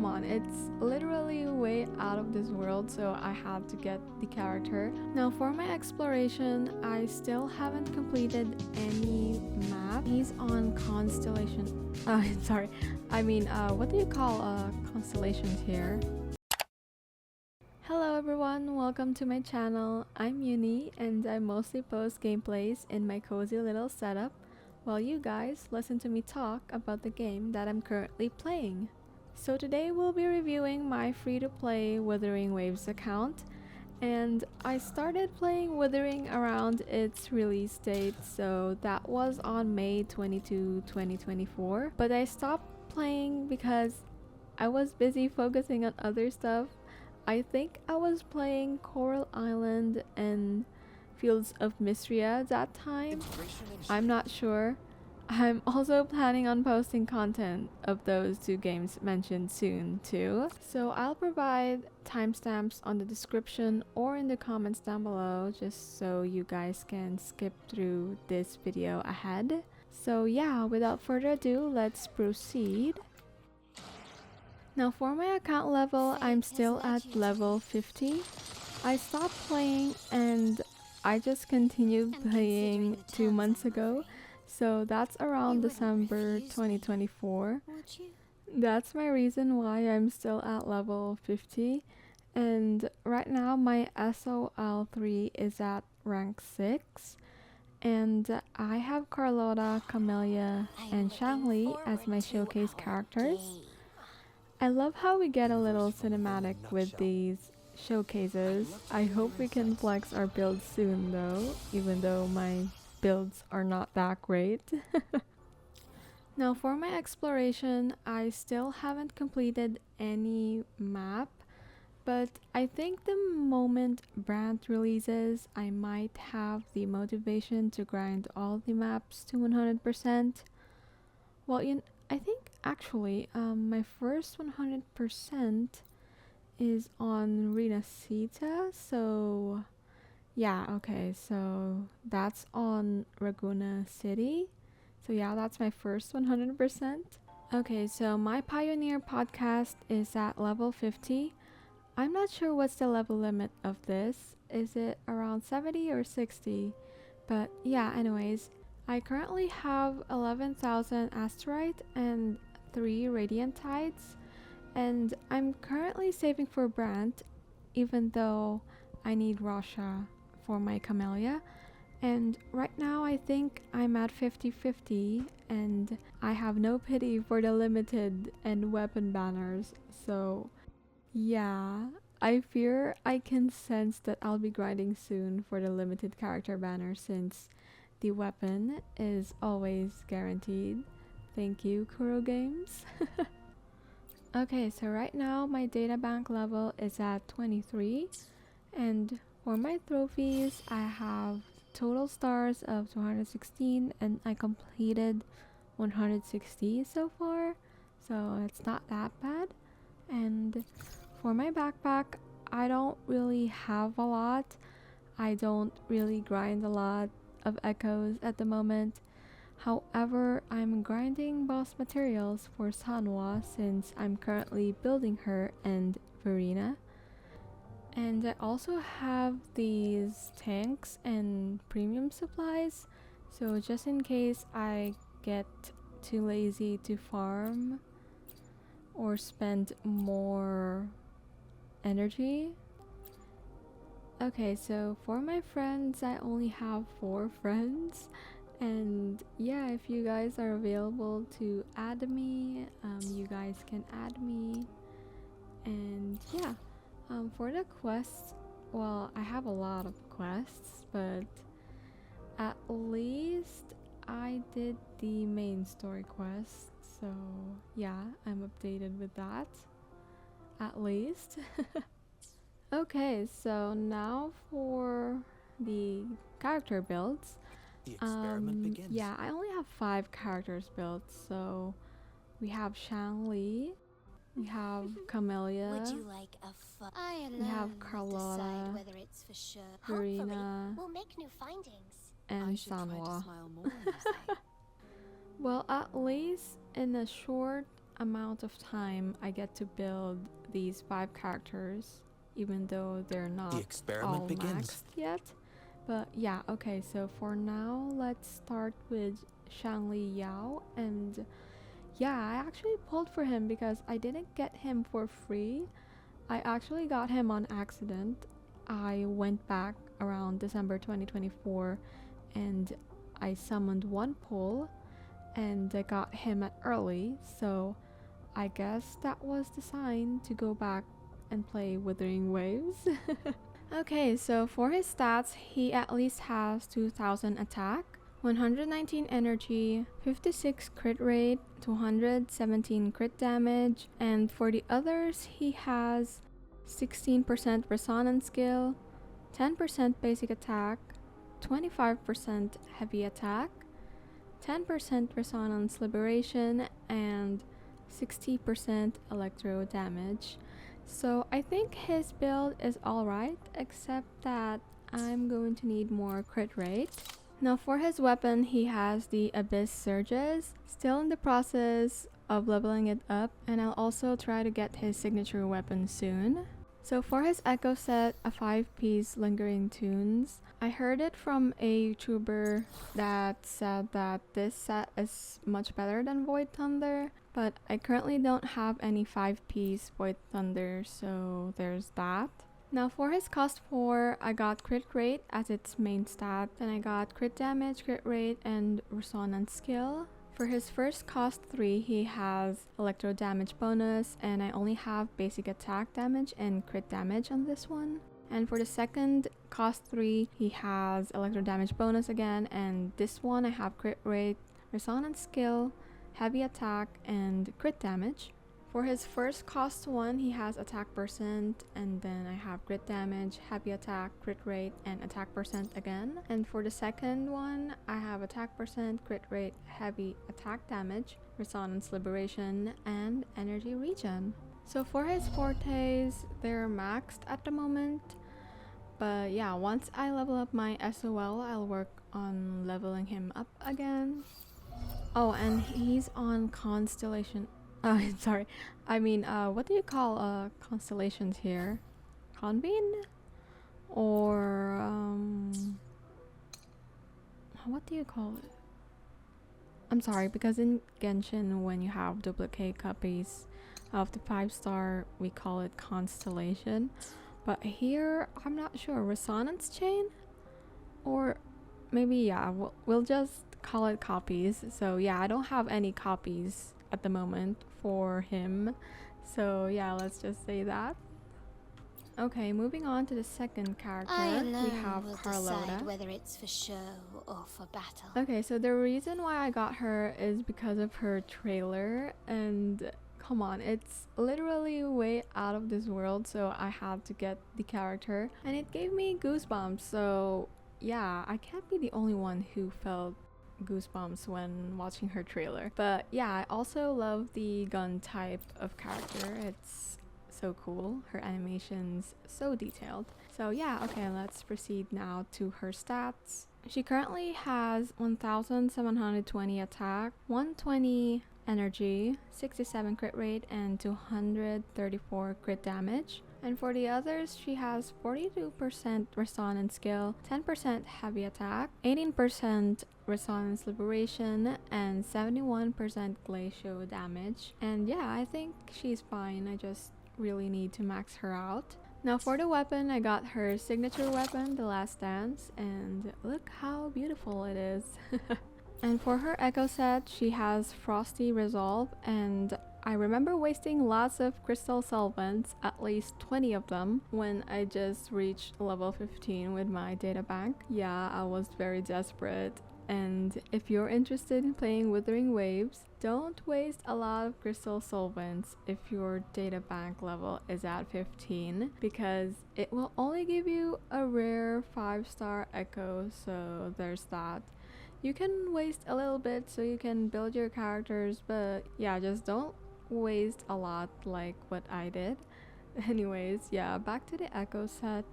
on, it's literally way out of this world, so I had to get the character. Now for my exploration, I still haven't completed any map. He's on constellation. Sorry, I mean, what do you call constellations here? Hello everyone, welcome to my channel. I'm Uni and I mostly post gameplays in my cozy little setup while you guys listen to me talk about the game that I'm currently playing. So today we'll be reviewing my free-to-play Wuthering Waves account, and I started playing Wuthering around its release date, so that was on May 22, 2024, but I stopped playing because I was busy focusing on other stuff. I think I was playing Coral Island and Fields of Mystria at that time. I'm not sure. I'm also planning on posting content of those two games mentioned soon too. So I'll provide timestamps on the description or in the comments down below just so you guys can skip through this video ahead. So yeah, without further ado, let's proceed. Now for my account level, I'm still at level 50. I stopped playing and I just continued playing 2 months ago, so that's around December 2024. That's my reason why I'm still at level 50, and right now my SOL3 is at rank 6, and I have Carlotta, Camellya, and Xiangli as my showcase characters. I love how we get a little cinematic with these showcases. I hope we can flex our builds soon though, even though my builds are not that great. Now for my exploration, I still haven't completed any map, but I think the moment Brant releases, I might have the motivation to grind all the maps to 100%. Well, I think actually my first 100% is on Renacita, so yeah, okay, so that's on Laguna City. So yeah, that's my first 100%. Okay, so my Pioneer podcast is at level 50. I'm not sure what's the level limit of this. Is it around 70 or 60? But yeah, anyways, I currently have 11,000 asterite and 3 radiant tides, and I'm currently saving for Brant, even though I need Russia for my camellya. And right now I think I'm at 50-50 and I have no pity for the limited and weapon banners, so yeah, I fear I can sense that I'll be grinding soon for the limited character banner since the weapon is always guaranteed. Thank you, Kuro Games. Okay, so right now my data bank level is at 23, and for my trophies I have total stars of 216 and I completed 160 so far, so it's not that bad. And for my backpack, I don't really have a lot. I don't really grind a lot of echoes at the moment. However, I'm grinding boss materials for Sanhua since I'm currently building her and Verina. And I also have these tanks and premium supplies, so just in case I get too lazy to farm or spend more energy. Okay, so for my friends, I only have 4 friends, and yeah, if you guys are available to add me, you guys can add me. And yeah, for the quests, well, I have a lot of quests, but at least I did the main story quest, so yeah, I'm updated with that, at least. Okay, so now for the character builds. Yeah, I only have 5 characters built, so we have Xiangli, we have Camellya, we have Carlotta, verina, and sanhua. Well, at least in a short amount of time I get to build these 5 characters, even though they're not The experiment all begins. maxed yet. But yeah, okay, so for now, let's start with Xiangli Yao. And yeah, I actually pulled for him because I didn't get him for free. I actually got him on accident. I went back around December 2024 and I summoned one pull and I got him at early, so I guess that was the sign to go back and play Wuthering Waves. Okay, so for his stats, he at least has 2000 attack, 119 energy, 56 crit rate, 217 crit damage, and for the others, he has 16% resonance skill, 10% basic attack, 25% heavy attack, 10% resonance liberation, and 60% electro damage. So I think his build is alright, except that I'm going to need more crit rate. Now for his weapon, he has the Abyss Surges, still in the process of leveling it up, and I'll also try to get his signature weapon soon. So for his Echo set, a 5-piece Lingering Tunes, I heard it from a YouTuber that said that this set is much better than Void Thunder, but I currently don't have any 5-piece Void Thunder, so there's that. Now for his cost 4, I got crit rate as its main stat, then I got crit damage, crit rate, and resonance skill. For his first cost 3, he has electro damage bonus, and I only have basic attack damage and crit damage on this one. And for the second cost 3, he has electro damage bonus again, and this one I have crit rate, resonance skill, heavy attack, and crit damage. For his first cost 1, he has attack percent, and then I have crit damage, heavy attack, crit rate, and attack percent again. And for the second one, I have attack percent, crit rate, heavy attack damage, resonance liberation, and energy regen. So for his fortes, they're maxed at the moment. But yeah, once I level up my SOL, I'll work on leveling him up again. Oh, and he's on Constellation. Sorry. I mean, what do you call constellations here? Convene? Or what do you call it? I'm sorry, because in Genshin, when you have duplicate copies of the 5-star, we call it constellation. But here, I'm not sure. Resonance chain? Or maybe, yeah, we'll just call it copies. So yeah, I don't have any copies at the moment for him. So yeah, let's just say that. Okay, moving on to the second character, we have Carlotta. Whether it's for show or for battle. Okay, so the reason why I got her is because of her trailer, and come on, it's literally way out of this world, so I had to get the character, and it gave me goosebumps. So yeah, I can't be the only one who felt goosebumps when watching her trailer. But yeah, I also love the gun type of character. It's so cool. Her animation's so detailed. So yeah, okay, let's proceed now to her stats. She currently has 1720 attack, 120 energy, 67 crit rate, and 234 crit damage. And for the others, she has 42% resonance skill, 10% heavy attack, 18% resonance liberation, and 71% glacial damage. And yeah, I think she's fine. I just really need to max her out. Now for the weapon, I got her signature weapon, the Last Dance, and look how beautiful it is. And for her Echo set, she has Frosty Resolve, and I remember wasting lots of crystal solvents, at least 20 of them, when I just reached level 15 with my data bank. Yeah, I was very desperate. And if you're interested in playing Wuthering Waves, don't waste a lot of crystal solvents if your data bank level is at 15, because it will only give you a rare 5-star Echo, so there's that. You can waste a little bit so you can build your characters, but yeah, just don't waste a lot like what I did. Anyways, yeah, back to the Echo set.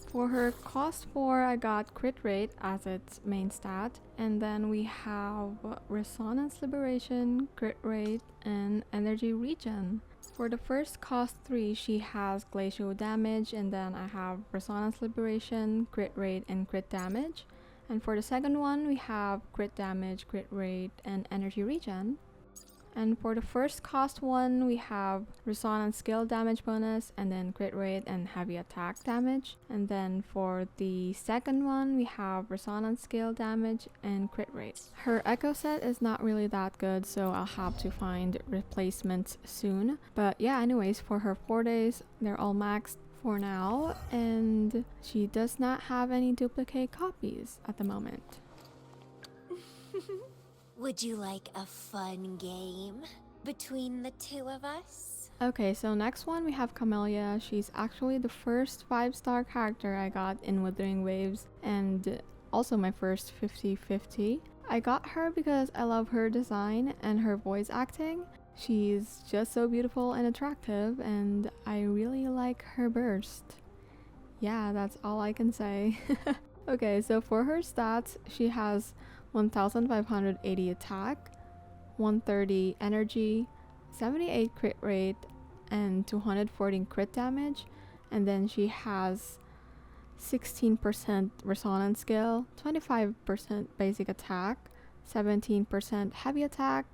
For her cost 4, I got crit rate as its main stat, and then we have resonance liberation, crit rate, and energy regen. For the first cost 3, she has glacial damage, and then I have resonance liberation, crit rate, and crit damage. And for the second one, we have crit damage, crit rate, and energy regen. And for the first cost one, we have resonance skill damage bonus, and then crit rate and heavy attack damage. And then for the second one, we have resonance skill damage and crit rate. Her echo set is not really that good, so I'll have to find replacements soon. But yeah, anyways, for her 4 days, they're all maxed for now, and she does not have any duplicate copies at the moment. Would you like a fun game between the two of us? Okay, so next one we have Camellya. She's actually the first 5-star character I got in Wuthering Waves, and also my first 50/50. I got her because I love her design and her voice acting. She's just so beautiful and attractive, and I really like her burst. Yeah, that's all I can say. Okay, so for her stats, she has 1580 attack, 130 energy, 78 crit rate, and 214 crit damage. And then she has 16% resonance skill, 25% basic attack, 17% heavy attack,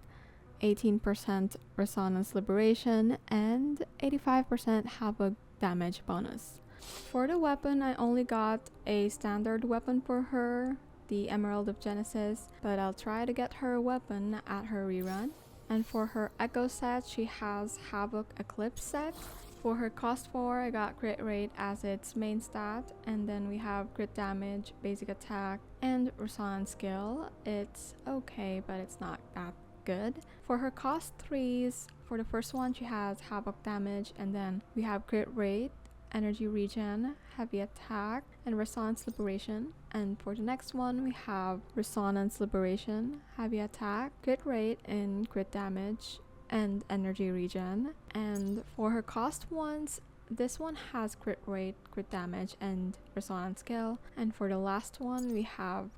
18% resonance liberation, and 85% havoc damage bonus. For the weapon, I only got a standard weapon for her, the Emerald of Genesis, but I'll try to get her weapon at her rerun. And for her echo set, she has Havoc Eclipse set. For her cost 4, I got crit rate as its main stat, and then we have crit damage, basic attack, and resonance skill. It's okay, but it's not that good. For her cost 3s, for the first one she has Havoc damage, and then we have crit rate, energy regen, heavy attack, and resonance liberation. And for the next one, we have resonance liberation, heavy attack, crit rate, and crit damage, and energy regen. And for her cost ones, this one has crit rate, crit damage, and resonance skill. And for the last one, we have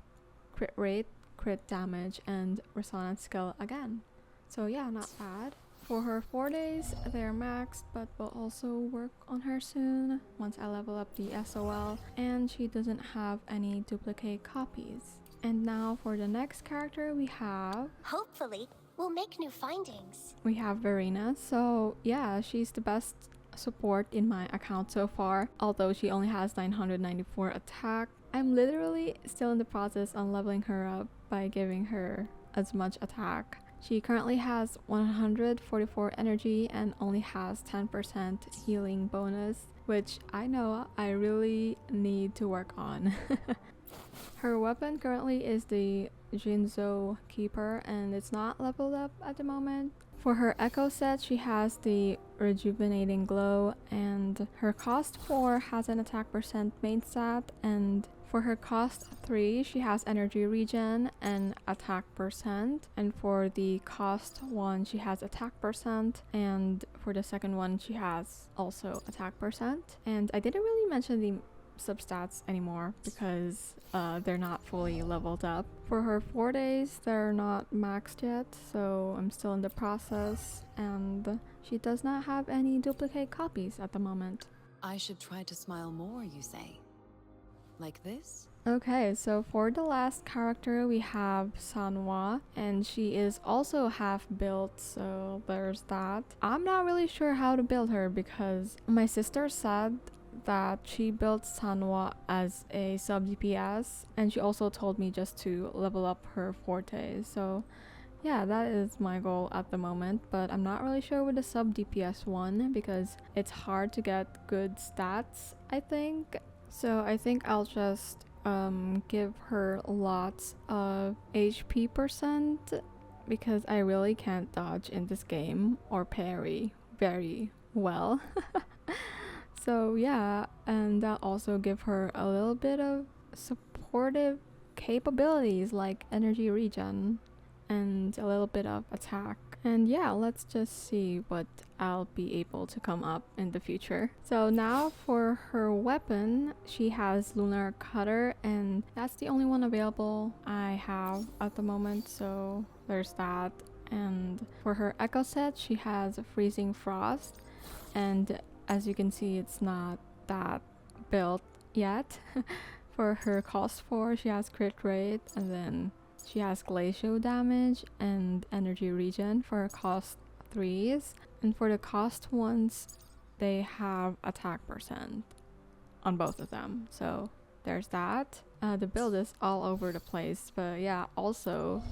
crit rate, crit damage, and resonance skill again. So yeah, not bad. For her 4 days, they're maxed, but we'll also work on her soon once I level up the SOL, and she doesn't have any duplicate copies. And now for the next character, we have... Hopefully, we'll make new findings. We have Verina. So yeah, she's the best support in my account so far, although she only has 994 attack. I'm literally still in the process on leveling her up by giving her as much attack. She currently has 144 energy and only has 10% healing bonus, which I know I really need to work on. Her weapon currently is the Jinzo Keeper, and it's not leveled up at the moment. For her echo set, she has the Rejuvenating Glow, and her cost 4 has an attack percent main stat, and for her cost 3, she has energy regen and attack percent. And for the cost 1, she has attack percent. And for the second one, she has also attack percent. And I didn't really mention the substats anymore because they're not fully leveled up. For her 4 days, they're not maxed yet, so I'm still in the process. And she does not have any duplicate copies at the moment. I should try to smile more, you say? Like this? Okay, so for the last character we have Sanhua, and she is also half built, so there's that. I'm not really sure how to build her because my sister said that she built Sanhua as a sub DPS, and she also told me just to level up her forte. So yeah, that is my goal at the moment, but I'm not really sure with the sub DPS one because it's hard to get good stats, I think. So I think I'll just give her lots of HP percent because I really can't dodge in this game or parry very well. So yeah, and I'll also give her a little bit of supportive capabilities like energy regen and a little bit of attack And yeah, let's just see what I'll be able to come up in the future. So now for her weapon, she has Lunar Cutter, and that's the only one available I have at the moment, so there's that. And for her echo set, she has Freezing Frost, and as you can see, it's not that built yet. For her cost 4, she has crit rate, and then she has glacial damage and energy regen for her cost 3s. And for the cost 1s, they have attack percent on both of them. So there's that. The build is all over the place, but yeah, also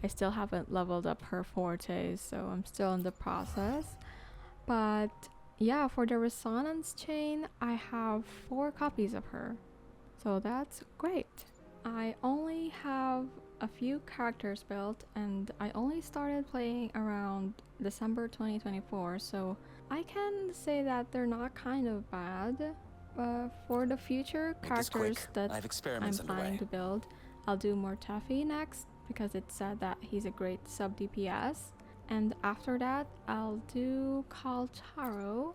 I still haven't leveled up her fortes, so I'm still in the process. But yeah, for the resonance chain, I have 4 copies of her, so that's great. I only have a few characters built, and I only started playing around December 2024, so I can say that they're not kind of bad. For the future characters that I'm planning to build, I'll do Mortefi next, because it said that he's a great sub DPS, and after that I'll do Kalcharo.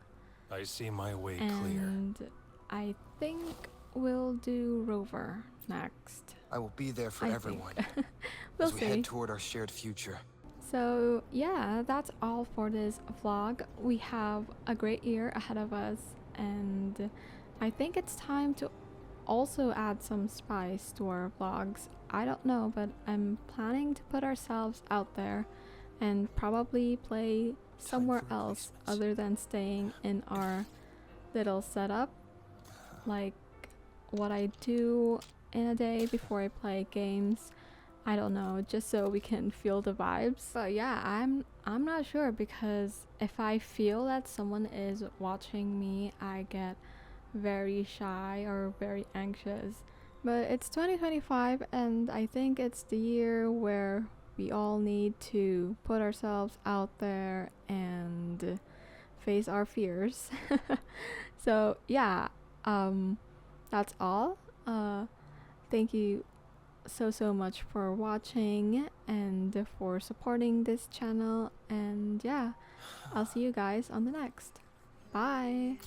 I see my way clear. And I think we'll do Rover next. I will be there for everyone We'll as we see. head toward our shared future. So yeah, that's all for this vlog. We have a great year ahead of us, and I think it's time to also add some spice to our vlogs. I don't know, but I'm planning to put ourselves out there and probably play somewhere else other than staying in our little setup, like what I do in a day before I play games. I don't know, just so we can feel the vibes. But yeah, I'm not sure, because if I feel that someone is watching me, I get very shy or very anxious. But it's 2025, and I think it's the year where we all need to put ourselves out there and face our fears. So yeah, that's all. Thank you so much for watching and for supporting this channel, and yeah, I'll see you guys on the next. Bye.